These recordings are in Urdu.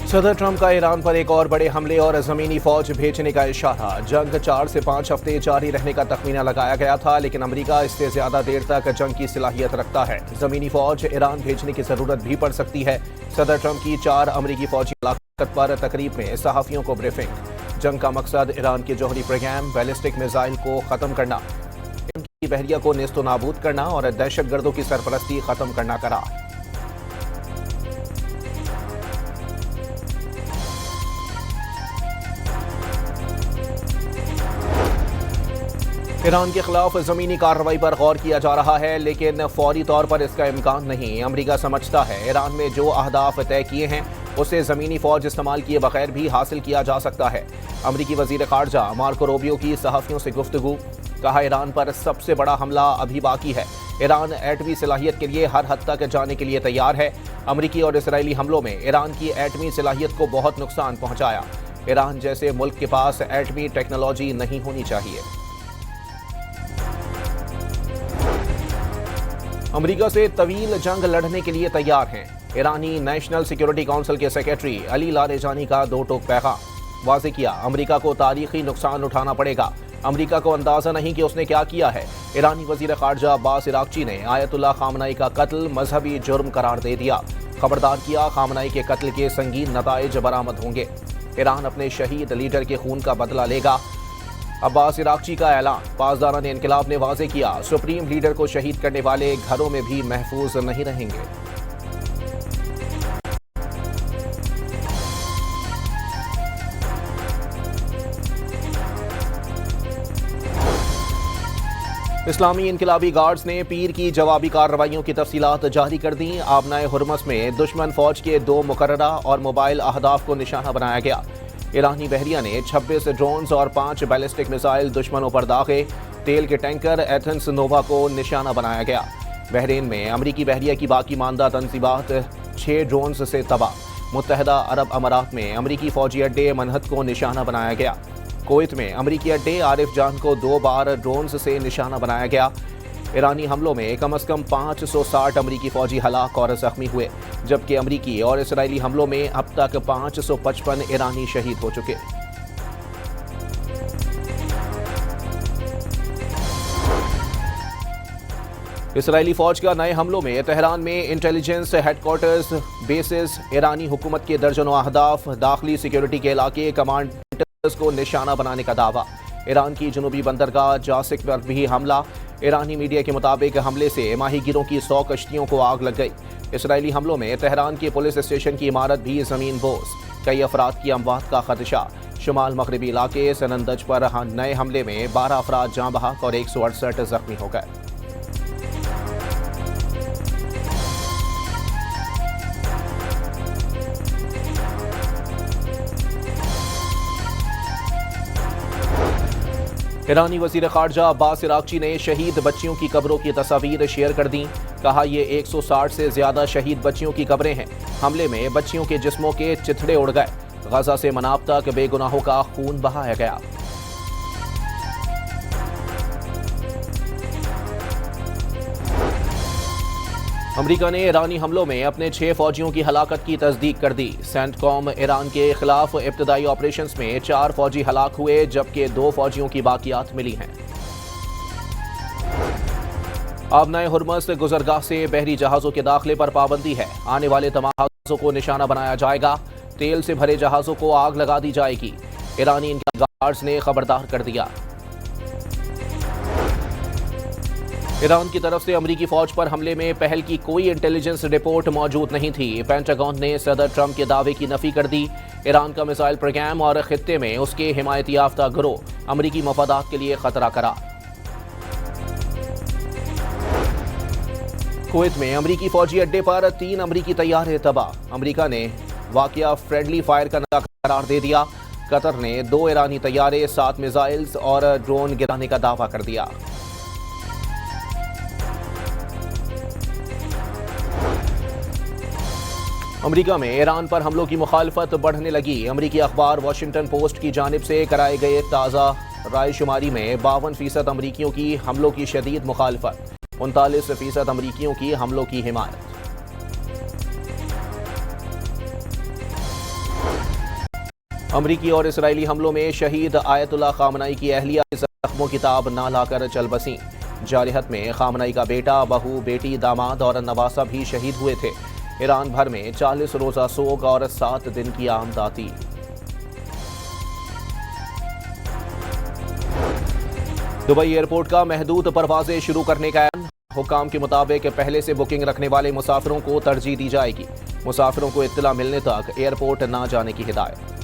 صدر ٹرمپ کا ایران پر ایک اور بڑے حملے اور زمینی فوج بھیجنے کا اشارہ۔ جنگ 4 سے 5 ہفتے جاری رہنے کا تخمینہ لگایا گیا تھا، لیکن امریکہ اس سے زیادہ دیر تک جنگ کی صلاحیت رکھتا ہے۔ زمینی فوج ایران بھیجنے کی ضرورت بھی پڑ سکتی ہے۔ صدر ٹرمپ کی 4 امریکی فوجی ہلاکت پر تقریب میں صحافیوں کو بریفنگ۔ جنگ کا مقصد ایران کے جوہری پروگرام بیلسٹک میزائل کو ختم کرنا، ایران کی بحریہ کو نیست و نابود کرنا اور دہشت گردوں کی سرپرستی ختم کرنا قرار۔ ایران کے خلاف زمینی کارروائی پر غور کیا جا رہا ہے، لیکن فوری طور پر اس کا امکان نہیں۔ امریکہ سمجھتا ہے ایران میں جو اہداف طے کیے ہیں اسے زمینی فوج استعمال کیے بغیر بھی حاصل کیا جا سکتا ہے۔ امریکی وزیر خارجہ مارکو روبیو کی صحافیوں سے گفتگو، کہا ایران پر سب سے بڑا حملہ ابھی باقی ہے۔ ایران ایٹمی صلاحیت کے لیے ہر حد تک جانے کے لیے تیار ہے۔ امریکی اور اسرائیلی حملوں میں ایران کی ایٹمی صلاحیت کو بہت نقصان پہنچایا۔ ایران جیسے ملک کے پاس ایٹمی ٹیکنالوجی نہیں ہونی چاہیے۔ امریکہ سے طویل جنگ لڑنے کے لیے تیار ہیں۔ ایرانی نیشنل سیکیورٹی کونسل کے سیکریٹری علی لاریجانی کا 2 ٹوک پیغام۔ واضح کیا، امریکہ کو تاریخی نقصان اٹھانا پڑے گا۔ امریکہ کو اندازہ نہیں کہ اس نے کیا کیا ہے۔ ایرانی وزیر خارجہ عباس عراقچی نے آیت اللہ خامنئی کا قتل مذہبی جرم قرار دے دیا۔ خبردار کیا، خامنئی کے قتل کے سنگین نتائج برآمد ہوں گے۔ ایران اپنے شہید لیڈر کے خون کا بدلہ لے گا۔ عباس عراقچی کا اعلان۔ پاسداران انقلاب نے واضح کیا، سپریم لیڈر کو شہید کرنے والے گھروں میں بھی محفوظ نہیں رہیں گے۔ اسلامی انقلابی گارڈز نے پیر کی جوابی کارروائیوں کی تفصیلات جاری کر دیں۔ آبنائے ہرمز میں دشمن فوج کے 2 مقررہ اور موبائل اہداف کو نشانہ بنایا گیا۔ ایرانی بحریہ نے 26 ڈرونز اور 5 بیلسٹک میزائل دشمنوں پر داغے۔ تیل کے ٹینکر ایتھنس نووا کو نشانہ بنایا گیا۔ بحرین میں امریکی بحریہ کی باقی ماندہ تنصیبات 6 ڈرونز سے تباہ۔ متحدہ عرب امارات میں امریکی فوجی اڈے منہد کو نشانہ بنایا گیا۔ کویت میں امریکی اڈے عارف جان کو 2 بار ڈرونز سے نشانہ بنایا گیا۔ ایرانی حملوں میں کم از کم 560 امریکی فوجی ہلاک اور زخمی ہوئے، جبکہ امریکی اور اسرائیلی حملوں میں اب تک 555 ایرانی شہید ہو چکے۔ اسرائیلی فوج کا نئے حملوں میں تہران میں انٹیلیجنس ہیڈ کوارٹرز، بیسز، ایرانی حکومت کے درجنوں اہداف، داخلی سیکیورٹی کے علاقے، کمانڈرز کو نشانہ بنانے کا دعویٰ۔ ایران کی جنوبی بندرگاہ جاسک پر بھی حملہ۔ ایرانی میڈیا کے مطابق حملے سے ماہی گیروں کی 100 کشتیوں کو آگ لگ گئی۔ اسرائیلی حملوں میں تہران کے پولیس اسٹیشن کی عمارت بھی زمین بوس۔ کئی افراد کی اموات کا خدشہ۔ شمال مغربی علاقے سنندج پر نئے حملے میں 12 افراد جاں بحق اور 168 زخمی ہو گئے۔ ایرانی وزیر خارجہ عباس عراقچی نے شہید بچیوں کی قبروں کی تصاویر شیئر کر دیں۔ کہا یہ 160 سے زیادہ شہید بچیوں کی قبریں ہیں۔ حملے میں بچیوں کے جسموں کے چتھڑے اڑ گئے۔ غزہ سے مناب تک بے گناہوں کا خون بہایا گیا۔ امریکہ نے ایرانی حملوں میں اپنے 6 فوجیوں کی ہلاکت کی تصدیق کر دی۔ سینٹ کام ایران کے خلاف ابتدائی آپریشنز میں 4 فوجی ہلاک ہوئے، جبکہ 2 فوجیوں کی باقیات ملی ہیں۔ آبنائے ہرمز سے گزرگاہ سے بحری جہازوں کے داخلے پر پابندی ہے۔ آنے والے تمام جہازوں کو نشانہ بنایا جائے گا۔ تیل سے بھرے جہازوں کو آگ لگا دی جائے گی۔ ایرانی انقلابی گارڈز نے خبردار کر دیا۔ ایران کی طرف سے امریکی فوج پر حملے میں پہل کی کوئی انٹیلیجنس رپورٹ موجود نہیں تھی۔ پینٹاگون نے صدر ٹرمپ کے دعوے کی نفی کر دی۔ ایران کا میزائل پروگرام اور خطے میں اس کے حمایت یافتہ گروہ امریکی مفادات کے لیے خطرہ قرار۔ کویت میں امریکی فوجی اڈے پر 3 امریکی طیارے تباہ۔ امریکہ نے واقعہ فرینڈلی فائر کا نتیجہ قرار دے دیا۔ قطر نے 2 ایرانی طیارے، 7 میزائلز اور ڈرون گرانے کا دعویٰ کر دیا۔ امریکہ میں ایران پر حملوں کی مخالفت بڑھنے لگی۔ امریکی اخبار واشنگٹن پوسٹ کی جانب سے کرائے گئے تازہ رائے شماری میں 52% امریکیوں کی حملوں کی شدید مخالفت، 39% امریکیوں کی حملوں کی حمایت۔ امریکی اور اسرائیلی حملوں میں شہید آیت اللہ خامنائی کی اہلیہ زخموں کی تاب نہ لا کر چل بسیں۔ جارحت میں خامنائی کا بیٹا، بہو، بیٹی، داماد اور نواسہ بھی شہید ہوئے تھے۔ ایران بھر میں 40 روزہ سوگ اور 7 دن کی عام تعطیل۔ دبئی ایئرپورٹ کا محدود پروازیں شروع کرنے کا اعلان۔ حکام کے مطابق پہلے سے بکنگ رکھنے والے مسافروں کو ترجیح دی جائے گی۔ مسافروں کو اطلاع ملنے تک ایئرپورٹ نہ جانے کی ہدایت۔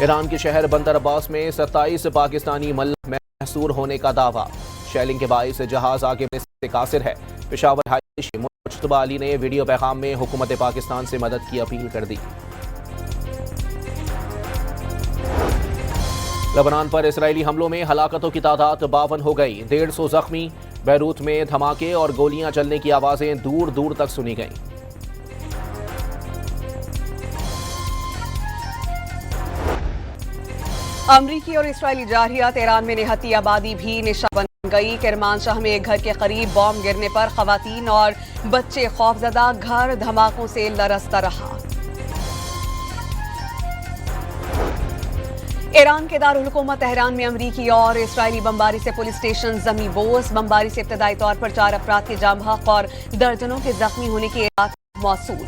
ایران کے شہر بندر عباس میں 27 پاکستانی ملح محصور ہونے کا دعویٰ۔ شیلنگ کے باعث جہاز آگے بڑھنے سے قاصر ہے۔ پشاور ہائی مجتبیٰ علی نے ویڈیو پیغام میں حکومت پاکستان سے مدد کی اپیل کر دی۔ لبنان پر اسرائیلی حملوں میں ہلاکتوں کی تعداد 52 ہو گئی، 150 زخمی۔ بیروت میں دھماکے اور گولیاں چلنے کی آوازیں دور دور تک سنی گئیں۔ امریکی اور اسرائیلی جارحیت، ایران میں نہتی آبادی بھی نشانہ بن گئی۔ کرمانشاہ میں ایک گھر کے قریب بم گرنے پر خواتین اور بچے خوفزدہ، گھر دھماکوں سے لرزتا رہا۔ ایران کے دارالحکومت تہران میں امریکی اور اسرائیلی بمباری سے پولیس اسٹیشن زمیں بوس۔ بمباری سے ابتدائی طور پر 4 افراد کے جاں بحق اور درجنوں کے زخمی ہونے کی اطلاعات موصول۔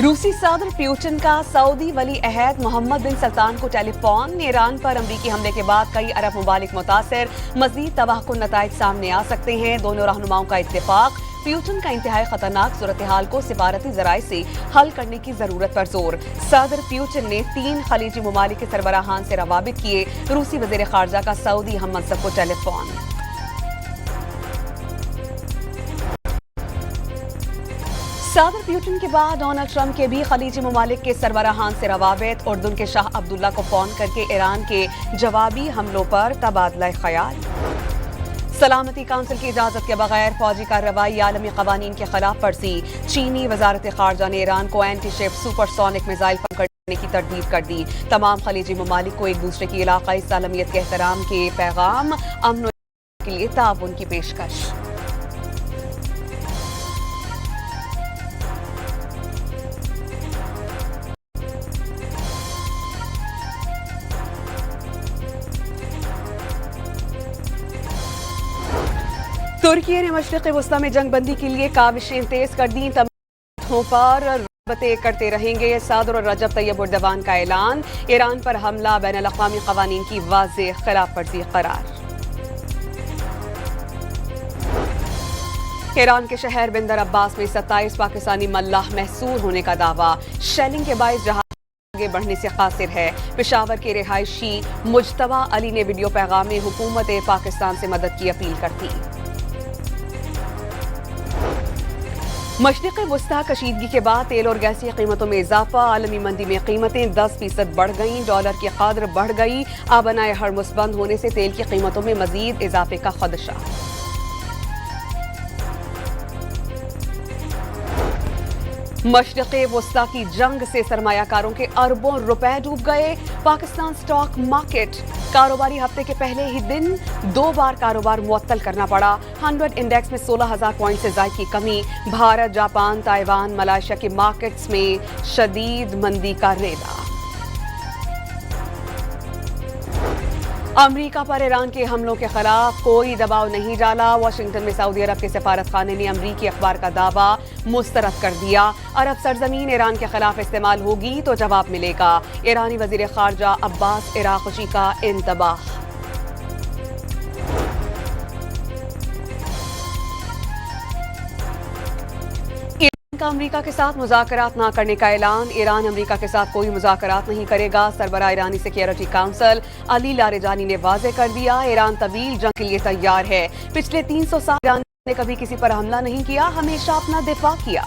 روسی صدر پیوٹن کا سعودی ولی عہد محمد بن سلمان کو ٹیلی فون۔ ایران پر امریکی حملے کے بعد کئی عرب ممالک متاثر، مزید تباہ کن نتائج سامنے آ سکتے ہیں۔ دونوں رہنماؤں کا اتفاق، پیوٹن کا انتہائی خطرناک صورتحال کو سفارتی ذرائع سے حل کرنے کی ضرورت پر زور۔ صدر پیوٹن نے 3 خلیجی ممالک کے سربراہان سے روابط کیے۔ روسی وزیر خارجہ کا سعودی ہم منصب کو ٹیلی فون۔ صدر پیوٹن کے بعد ڈونلڈ ٹرمپ کے بھی خلیجی ممالک کے سربراہان سے روابط۔ اردن کے شاہ عبداللہ کو فون کر کے ایران کے جوابی حملوں پر تبادلہ خیال۔ سلامتی کونسل کی اجازت کے بغیر فوجی کارروائی، عالمی قوانین کے خلاف ورزی۔ چینی وزارت خارجہ نے ایران کو اینٹی شپ سپر سونک میزائل فراہم کرنے کی تردید کر دی۔ تمام خلیجی ممالک کو ایک دوسرے کی علاقائی سالمیت کے احترام کے پیغام، امن و کے لیے تعاون کی پیشکش۔ ترکی نے مشرق وسطی میں جنگ بندی کے لیے کاوشیں تیز کر دیں۔ تمام پر رابطے کرتے رہیں گے۔ صدر رجب طیب اردوان کا اعلان، ایران پر حملہ بین الاقوامی قوانین کی واضح خلاف ورزی قرار۔ ایران کے شہر بندر عباس میں 27 پاکستانی ملح محصور ہونے کا دعویٰ۔ شیلنگ کے باعث جہاز آگے بڑھنے سے قاصر ہے۔ پشاور کے رہائشی مجتبیٰ علی نے ویڈیو پیغام میں حکومت پاکستان سے مدد کی اپیل کر دی۔ مشرق وسطی کشیدگی کے بعد تیل اور گیس کی قیمتوں میں اضافہ۔ عالمی منڈی میں قیمتیں 10% بڑھ گئیں۔ ڈالر کی قدر بڑھ گئی۔ آبنائے ہرمز بند ہونے سے تیل کی قیمتوں میں مزید اضافے کا خدشہ۔ مشرق وسطی کی جنگ سے سرمایہ کاروں کے اربوں روپے ڈوب گئے۔ پاکستان سٹاک مارکیٹ کاروباری ہفتے کے پہلے ہی دن 2 بار کاروبار معطل کرنا پڑا۔ 100 انڈیکس میں 16,000 پوائنٹ سے زائد کی کمی۔ بھارت، جاپان، تائیوان، ملائیشیا کے مارکیٹس میں شدید مندی کا ریلا۔ امریکہ پر ایران کے حملوں کے خلاف کوئی دباؤ نہیں ڈالا۔ واشنگٹن میں سعودی عرب کے سفارت خانے نے امریکی اخبار کا دعویٰ مسترد کر دیا۔ عرب سرزمین ایران کے خلاف استعمال ہوگی تو جواب ملے گا۔ ایرانی وزیر خارجہ عباس عراقچی کا انتباہ۔ کا امریکہ کے ساتھ مذاکرات نہ کرنے کا اعلان۔ ایران امریکہ کے ساتھ کوئی مذاکرات نہیں کرے گا۔ سربراہ ایرانی سیکیورٹی کونسل علی لاریجانی نے واضح کر دیا، ایران طویل جنگ کے لیے تیار ہے۔ پچھلے 300 سال ایران نے کبھی کسی پر حملہ نہیں کیا، ہمیشہ اپنا دفاع کیا۔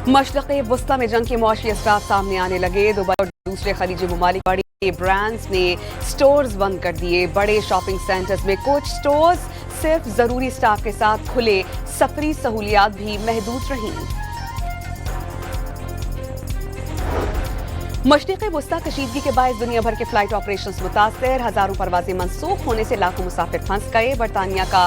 مشرق وسطی میں جنگ کے معاشی اثرات سامنے آنے لگے۔ دبئی اور دوسرے خلیجی ممالک بڑے برانڈز نے سٹورز بند کر دیے۔ بڑے شاپنگ سینٹرز میں کچھ سٹورز صرف ضروری سٹاف کے ساتھ کھلے۔ سفری سہولیات بھی محدود رہیں۔ مشرق وسطی کشیدگی کے باعث دنیا بھر کے فلائٹ آپریشنز متاثر۔ ہزاروں پروازیں منسوخ ہونے سے لاکھوں مسافر پھنس گئے۔ برطانیہ کا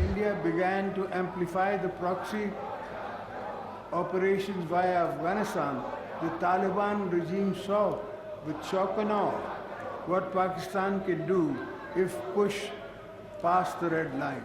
India began to amplify the proxy operations via Afghanistan. The Taliban regime saw with shock and awe what Pakistan can do if pushed past the red line.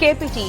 KPT,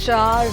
4